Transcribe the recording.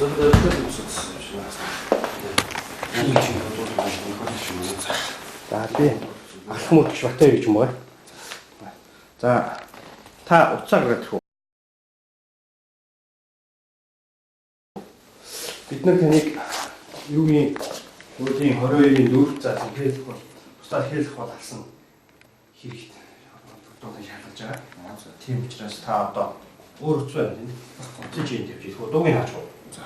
근데 그래도 없었어. За би алхам өгч баттай гэж юм байна. За та уцаа гэдэг үү? Бид нар таныг юуны өдрийн 22-ны 4 за хэлэх бол бусдад хэлэх бол алсан хэрэгтэй. Дуудан шаардаж байгаа. Тийм учраас та одоо өөр хэцүү байна тийм. Уцаж юм тавьж хэлэх үү? Дуугийн хаач уу? За.